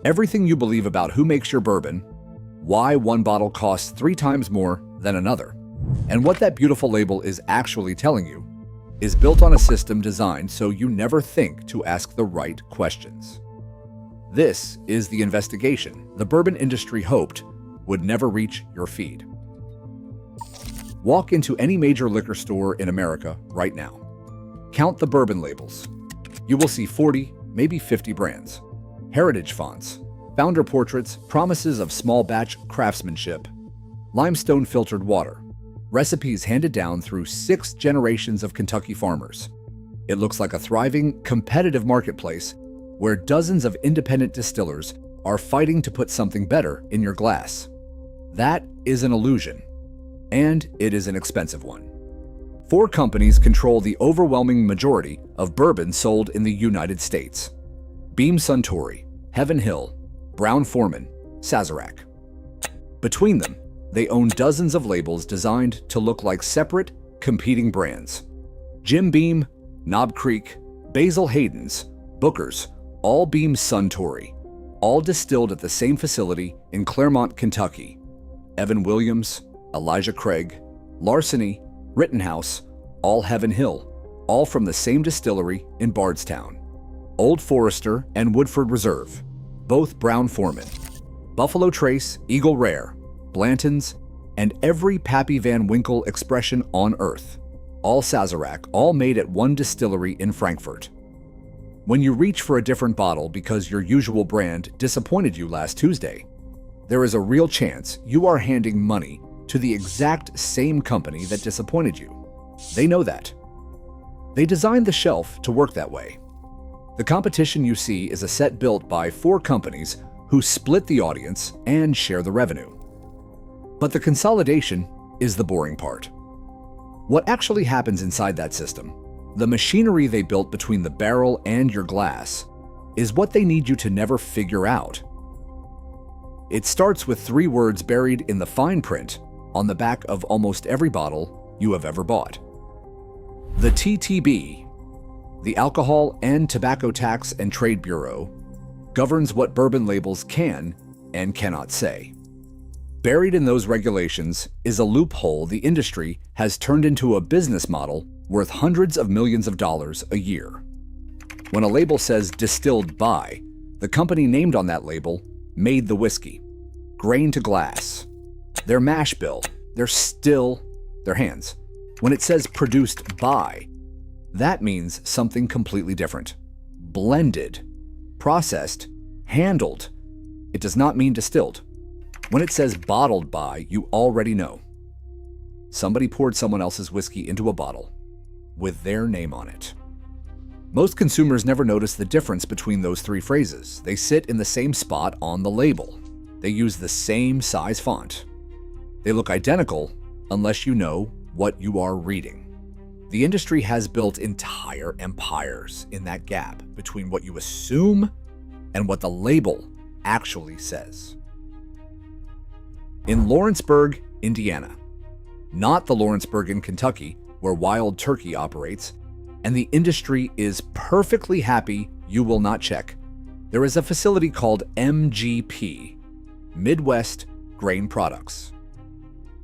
Everything you believe about who makes your bourbon, why one bottle costs 3 times more than another, and what that beautiful label is actually telling you is built on a system designed so you never think to ask the right questions. This is the investigation the bourbon industry hoped would never reach your feed. Walk into any major liquor store in America right now. Count the bourbon labels. You will see 40, maybe 50 brands. Heritage fonts, founder portraits, promises of small batch craftsmanship, limestone filtered water, recipes handed down through 6 generations of Kentucky farmers. It looks like a thriving, competitive marketplace where dozens of independent distillers are fighting to put something better in your glass. That is an illusion, and it is an expensive one. 4 companies control the overwhelming majority of bourbon sold in the United States: Beam Suntory, Heaven Hill, Brown-Forman, Sazerac. Between them, they own dozens of labels designed to look like separate, competing brands. Jim Beam, Knob Creek, Basil Hayden's, Booker's, all Beam Suntory, all distilled at the same facility in Claremont, Kentucky. Evan Williams, Elijah Craig, Larceny, Rittenhouse, all Heaven Hill, all from the same distillery in Bardstown. Old Forester and Woodford Reserve, both Brown-Forman. Buffalo Trace, Eagle Rare, Blanton's, and every Pappy Van Winkle expression on earth, all Sazerac, all made at one distillery in Frankfurt. When you reach for a different bottle because your usual brand disappointed you last Tuesday, there is a real chance you are handing money to the exact same company that disappointed you. They know that. They designed the shelf to work that way. The competition you see is a set built by 4 companies who split the audience and share the revenue. But the consolidation is the boring part. What actually happens inside that system, the machinery they built between the barrel and your glass, is what they need you to never figure out. It starts with 3 words buried in the fine print on the back of almost every bottle you have ever bought. The TTB, the Alcohol and Tobacco Tax and Trade Bureau, governs what bourbon labels can and cannot say. Buried in those regulations is a loophole the industry has turned into a business model worth hundreds of millions of dollars a year. When a label says distilled by, the company named on that label made the whiskey, grain to glass. Their mash bill, their still, their hands. When it says produced by, that means something completely different. Blended, processed, handled. It does not mean distilled. When it says bottled by, you already know. Somebody poured someone else's whiskey into a bottle with their name on it. Most consumers never notice the difference between those 3 phrases. They sit in the same spot on the label. They use the same size font. They look identical unless you know what you are reading. The industry has built entire empires in that gap between what you assume and what the label actually says. In Lawrenceburg, Indiana, not the Lawrenceburg in Kentucky where Wild Turkey operates, and the industry is perfectly happy you will not check, there is a facility called MGP, Midwest Grain Products.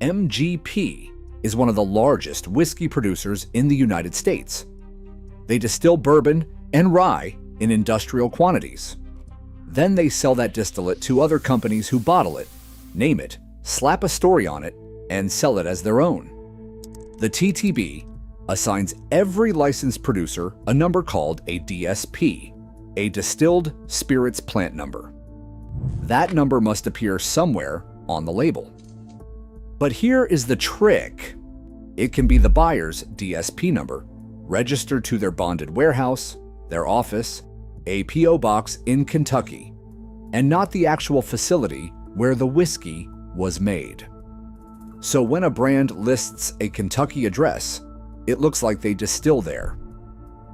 MGP is one of the largest whiskey producers in the United States. They distill bourbon and rye in industrial quantities. Then they sell that distillate to other companies who bottle it, name it, slap a story on it, and sell it as their own. The TTB assigns every licensed producer a number called a DSP, a Distilled Spirits Plant Number. That number must appear somewhere on the label. But here is the trick. It can be the buyer's DSP number, registered to their bonded warehouse, their office, a P.O. box in Kentucky, and not the actual facility where the whiskey was made. So when a brand lists a Kentucky address, it looks like they distill there.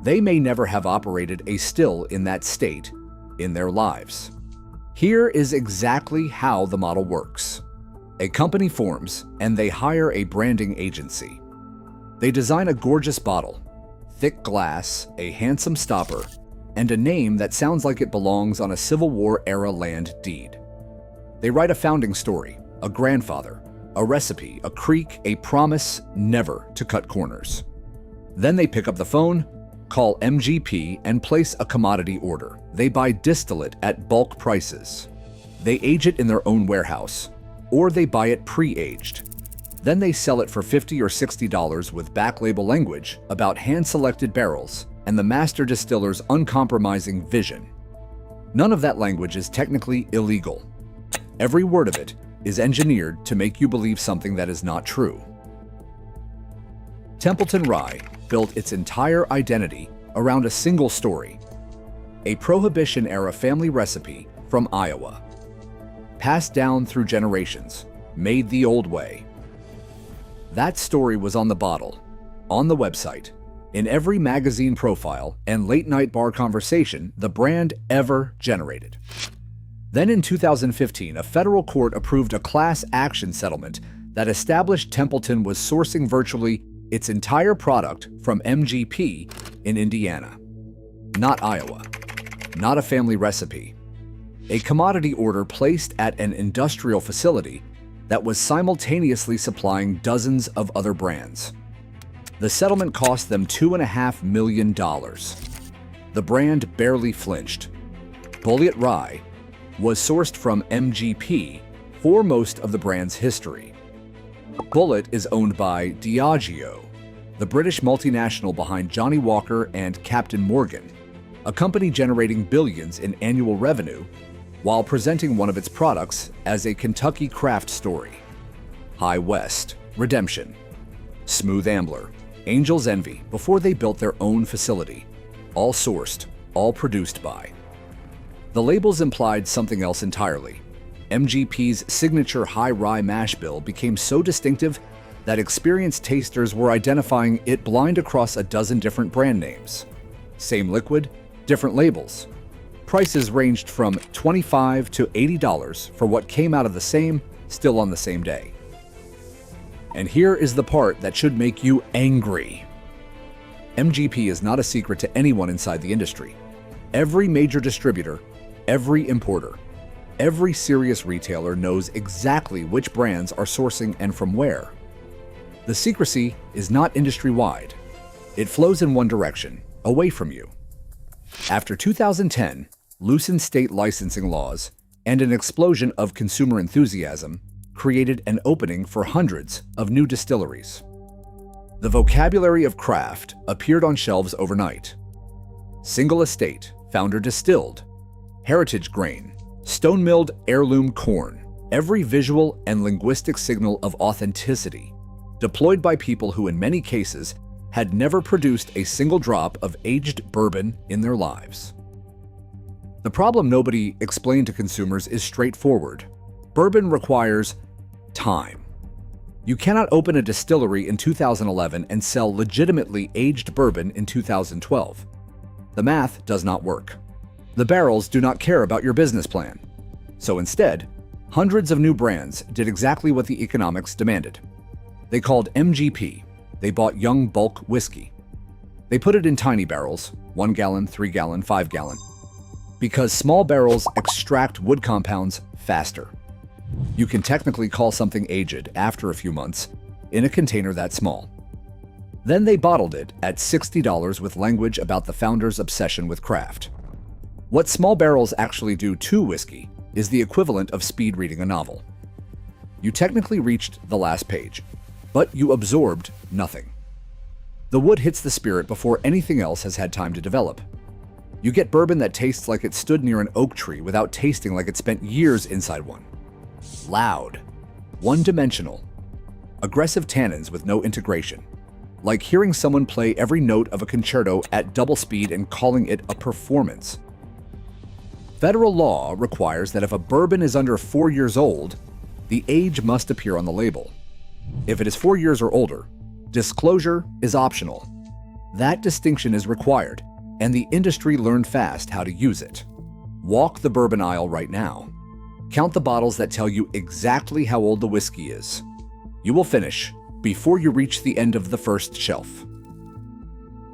They may never have operated a still in that state in their lives. Here is exactly how the model works. A company forms and they hire a branding agency. They design a gorgeous bottle, thick glass, a handsome stopper, and a name that sounds like it belongs on a Civil War-era land deed. They write a founding story, a grandfather, a recipe, a creek, a promise never to cut corners. Then they pick up the phone, call MGP, and place a commodity order. They buy distillate at bulk prices. They age it in their own warehouse, or they buy it pre-aged. Then they sell it for $50 or $60 with back label language about hand-selected barrels and the master distiller's uncompromising vision. None of that language is technically illegal. Every word of it is engineered to make you believe something that is not true. Templeton Rye built its entire identity around a single story, a Prohibition-era family recipe from Iowa. Passed down through generations, made the old way. That story was on the bottle, on the website, in every magazine profile and late-night bar conversation the brand ever generated. Then in 2015, a federal court approved a class action settlement that established Templeton was sourcing virtually its entire product from MGP in Indiana. Not Iowa. Not a family recipe. A commodity order placed at an industrial facility that was simultaneously supplying dozens of other brands. The settlement cost them $2.5 million. The brand barely flinched. Bulleit Rye was sourced from MGP for most of the brand's history. Bulleit is owned by Diageo, the British multinational behind Johnnie Walker and Captain Morgan, a company generating billions in annual revenue while presenting one of its products as a Kentucky craft story. High West, Redemption, Smooth Ambler, Angel's Envy before they built their own facility, all sourced, all produced by. The labels implied something else entirely. MGP's signature high rye mash bill became so distinctive that experienced tasters were identifying it blind across a dozen different brand names. Same liquid, different labels. Prices ranged from $25 to $80 for what came out of the same, still on the same day. And here is the part that should make you angry. MGP is not a secret to anyone inside the industry. Every major distributor, every importer, every serious retailer knows exactly which brands are sourcing and from where. The secrecy is not industry-wide. It flows in one direction, away from you. After 2010, loosened state licensing laws and an explosion of consumer enthusiasm created an opening for hundreds of new distilleries. The vocabulary of craft appeared on shelves overnight. Single estate, founder distilled, heritage grain, stone-milled heirloom corn, every visual and linguistic signal of authenticity, deployed by people who in many cases had never produced a single drop of aged bourbon in their lives. The problem nobody explained to consumers is straightforward. Bourbon requires time. You cannot open a distillery in 2011 and sell legitimately aged bourbon in 2012. The math does not work. The barrels do not care about your business plan. So instead, hundreds of new brands did exactly what the economics demanded. They called MGP. They bought young bulk whiskey. They put it in tiny barrels, 1 gallon, 3 gallon, 5 gallon, because small barrels extract wood compounds faster. You can technically call something aged after a few months in a container that small. Then they bottled it at $60 with language about the founder's obsession with craft. What small barrels actually do to whiskey is the equivalent of speed reading a novel. You technically reached the last page, but you absorbed nothing. The wood hits the spirit before anything else has had time to develop. You get bourbon that tastes like it stood near an oak tree without tasting like it spent years inside one. Loud, one-dimensional, aggressive tannins with no integration, like hearing someone play every note of a concerto at double speed and calling it a performance. Federal law requires that if a bourbon is under 4 years old, the age must appear on the label. If it is 4 years or older, disclosure is optional. That distinction is required, and the industry learned fast how to use it. Walk the bourbon aisle right now. Count the bottles that tell you exactly how old the whiskey is. You will finish before you reach the end of the first shelf.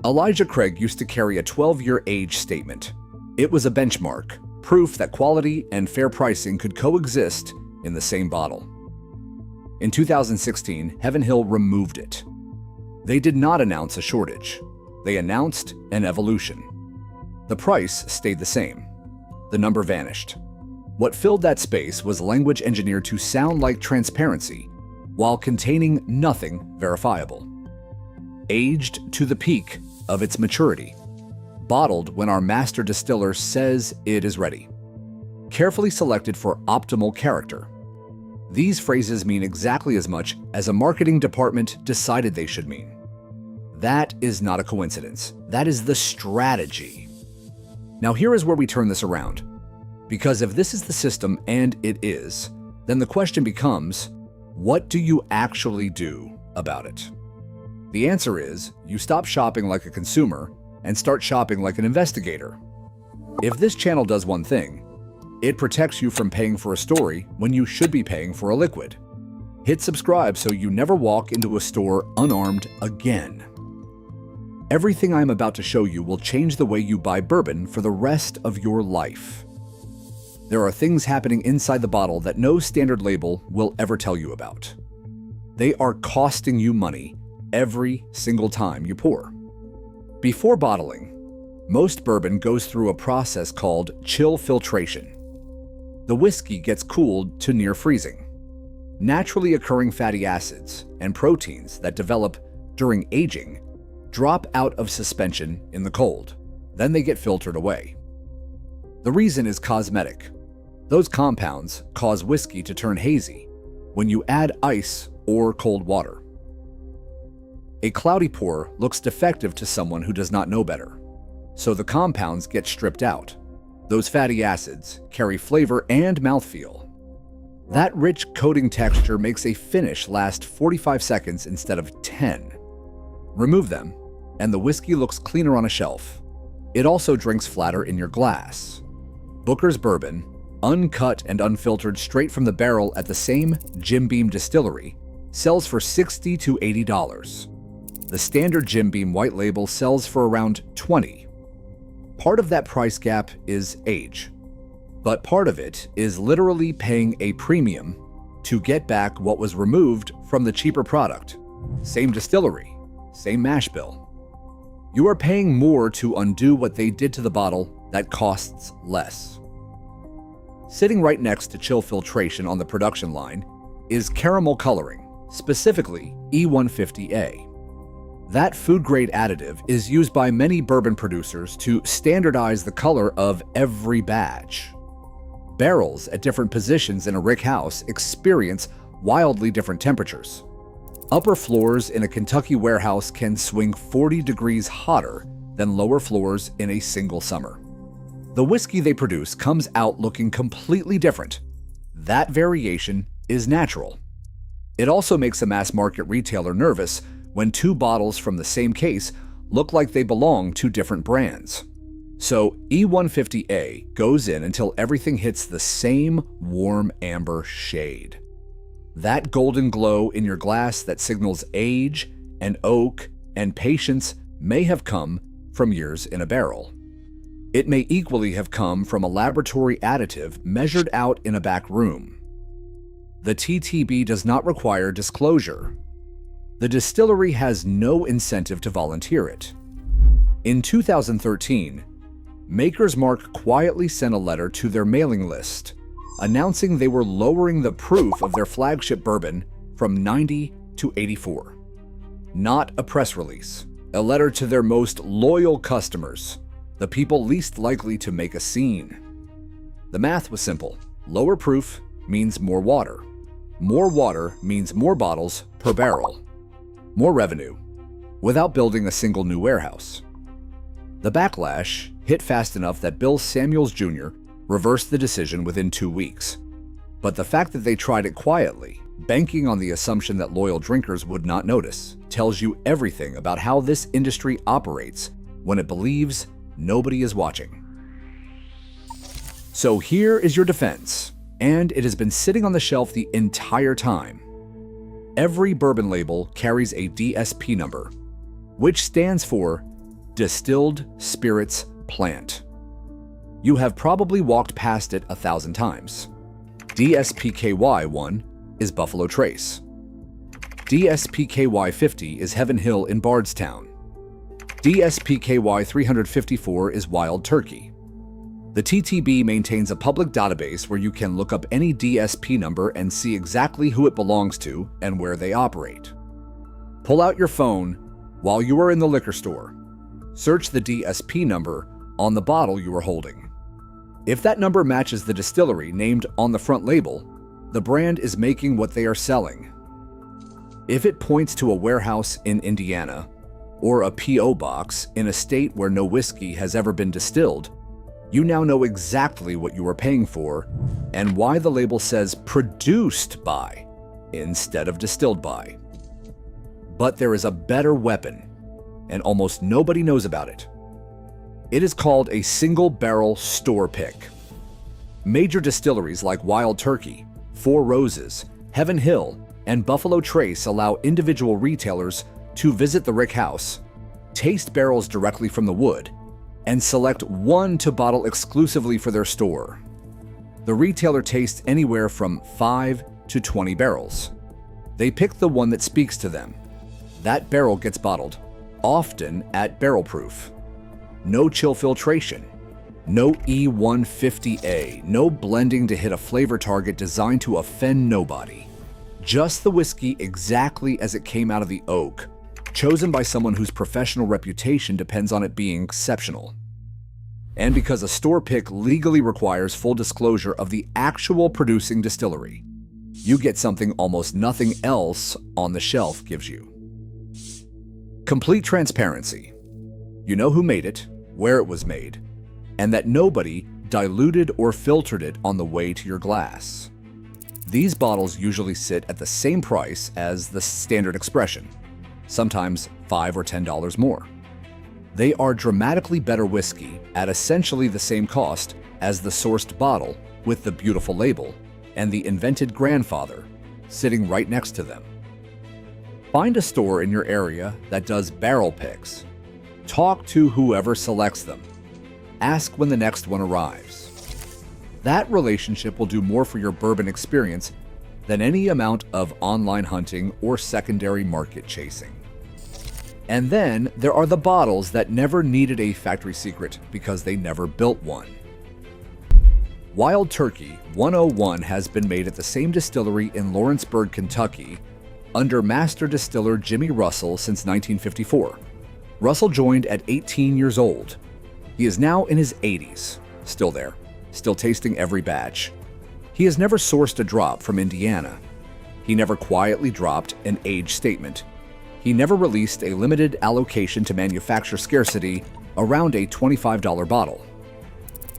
Elijah Craig used to carry a 12-year age statement. It was a benchmark, proof that quality and fair pricing could coexist in the same bottle. In 2016, Heaven Hill removed it. They did not announce a shortage. They announced an evolution. The price stayed the same. The number vanished. What filled that space was language engineered to sound like transparency while containing nothing verifiable. Aged to the peak of its maturity. Bottled when our master distiller says it is ready. Carefully selected for optimal character. These phrases mean exactly as much as a marketing department decided they should mean. That is not a coincidence. That is the strategy. Now here is where we turn this around. Because if this is the system, and it is, then the question becomes, what do you actually do about it? The answer is, you stop shopping like a consumer and start shopping like an investigator. If this channel does one thing, it protects you from paying for a story when you should be paying for a liquid. Hit subscribe so you never walk into a store unarmed again. Everything I'm about to show you will change the way you buy bourbon for the rest of your life. There are things happening inside the bottle that no standard label will ever tell you about. They are costing you money every single time you pour. Before bottling, most bourbon goes through a process called chill filtration. The whiskey gets cooled to near freezing. Naturally occurring fatty acids and proteins that develop during aging drop out of suspension in the cold. Then they get filtered away. The reason is cosmetic. Those compounds cause whiskey to turn hazy when you add ice or cold water. A cloudy pour looks defective to someone who does not know better, so the compounds get stripped out. Those fatty acids carry flavor and mouthfeel. That rich coating texture makes a finish last 45 seconds instead of 10. Remove them, and the whiskey looks cleaner on a shelf. It also drinks flatter in your glass. Booker's Bourbon, uncut and unfiltered straight from the barrel at the same Jim Beam distillery, sells for $60 to $80. The standard Jim Beam white label sells for around $20. Part of that price gap is age, but part of it is literally paying a premium to get back what was removed from the cheaper product. Same distillery, same mash bill. You are paying more to undo what they did to the bottle that costs less. Sitting right next to chill filtration on the production line is caramel coloring, specifically E150A. That food-grade additive is used by many bourbon producers to standardize the color of every batch. Barrels at different positions in a rick house experience wildly different temperatures. Upper floors in a Kentucky warehouse can swing 40 degrees hotter than lower floors in a single summer. The whiskey they produce comes out looking completely different. That variation is natural. It also makes a mass market retailer nervous when two bottles from the same case look like they belong to different brands. So E150A goes in until everything hits the same warm amber shade. That golden glow in your glass that signals age and oak and patience may have come from years in a barrel. It may equally have come from a laboratory additive measured out in a back room. The TTB does not require disclosure. The distillery has no incentive to volunteer it. In 2013, Maker's Mark quietly sent a letter to their mailing list announcing they were lowering the proof of their flagship bourbon from 90 to 84. Not a press release, a letter to their most loyal customers, the people least likely to make a scene. The math was simple. Lower proof means more water. More water means more bottles per barrel. More revenue, without building a single new warehouse. The backlash hit fast enough that Bill Samuels Jr. reversed the decision within 2 weeks. But the fact that they tried it quietly, banking on the assumption that loyal drinkers would not notice, tells you everything about how this industry operates when it believes nobody is watching. So here is your defense, and it has been sitting on the shelf the entire time. Every bourbon label carries a DSP number, which stands for Distilled Spirits Plant. You have probably walked past it 1,000 times. DSPKY 1 is Buffalo Trace. DSPKY 50 is Heaven Hill in Bardstown. DSPKY 354 is Wild Turkey. The TTB maintains a public database where you can look up any DSP number and see exactly who it belongs to and where they operate. Pull out your phone while you are in the liquor store. Search the DSP number on the bottle you are holding. If that number matches the distillery named on the front label, the brand is making what they are selling. If it points to a warehouse in Indiana or a P.O. box in a state where no whiskey has ever been distilled, you now know exactly what you are paying for and why the label says produced by instead of distilled by. But there is a better weapon, and almost nobody knows about it. It is called a single barrel store pick. Major distilleries like Wild Turkey, Four Roses, Heaven Hill, and Buffalo Trace allow individual retailers to visit the rick house, taste barrels directly from the wood, and select one to bottle exclusively for their store. The retailer tastes anywhere from 5 to 20 barrels. They pick the one that speaks to them. That barrel gets bottled, often at barrel proof. No chill filtration, no E150A, no blending to hit a flavor target designed to offend nobody. Just the whiskey exactly as it came out of the oak, chosen by someone whose professional reputation depends on it being exceptional. And because a store pick legally requires full disclosure of the actual producing distillery, you get something almost nothing else on the shelf gives you. Complete transparency. You know who made it, where it was made, and that nobody diluted or filtered it on the way to your glass. These bottles usually sit at the same price as the standard expression, sometimes $5 or $10 more. They are dramatically better whiskey at essentially the same cost as the sourced bottle with the beautiful label and the invented grandfather sitting right next to them. Find a store in your area that does barrel picks. Talk to whoever selects them. Ask when the next one arrives. That relationship will do more for your bourbon experience than any amount of online hunting or secondary market chasing. And then there are the bottles that never needed a factory secret because they never built one. Wild Turkey 101 has been made at the same distillery in Lawrenceburg, Kentucky, under master distiller Jimmy Russell since 1954. Russell joined at 18 years old. He is now in his 80s, still there, still tasting every batch. He has never sourced a drop from Indiana. He never quietly dropped an age statement. He never released a limited allocation to manufacture scarcity around a $25 bottle.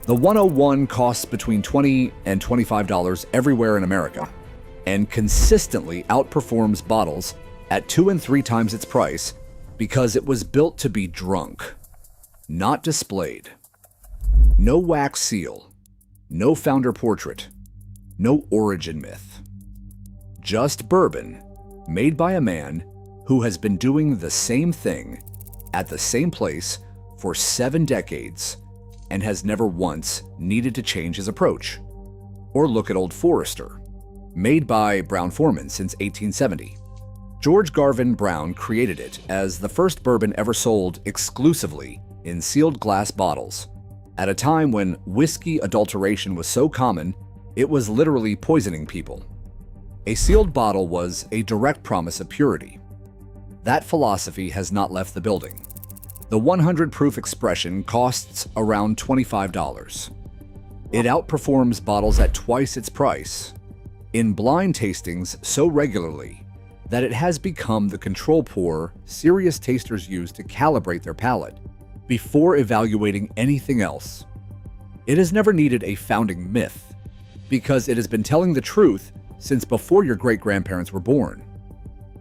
The 101 costs between $20 and $25 everywhere in America, and consistently outperforms bottles at 2 and 3 times its price because it was built to be drunk, not displayed. No wax seal, no founder portrait, no origin myth. Just bourbon made by a man who has been doing the same thing at the same place for 7 decades and has never once needed to change his approach. Or look at Old Forester, made by Brown-Forman since 1870. George Garvin Brown created it as the first bourbon ever sold exclusively in sealed glass bottles, at a time when whiskey adulteration was so common it was literally poisoning people. A sealed bottle was a direct promise of purity. That philosophy has not left the building. The 100 proof expression costs around $25. It outperforms bottles at twice its price, in blind tastings so regularly that it has become the control pour serious tasters use to calibrate their palate before evaluating anything else. It has never needed a founding myth, because it has been telling the truth since before your great-grandparents were born.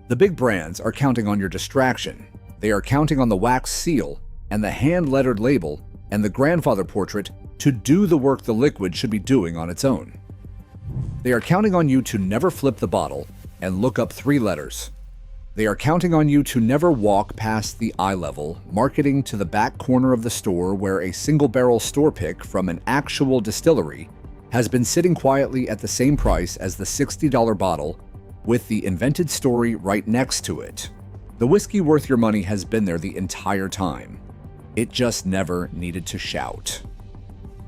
The big brands are counting on your distraction. They are counting on the wax seal and the hand-lettered label and the grandfather portrait to do the work the liquid should be doing on its own. They are counting on you to never flip the bottle and look up 3 letters. They are counting on you to never walk past the eye level, marketing to the back corner of the store where a single-barrel store pick from an actual distillery has been sitting quietly at the same price as the $60 bottle with the invented story right next to it. The whiskey worth your money has been there the entire time. It just never needed to shout.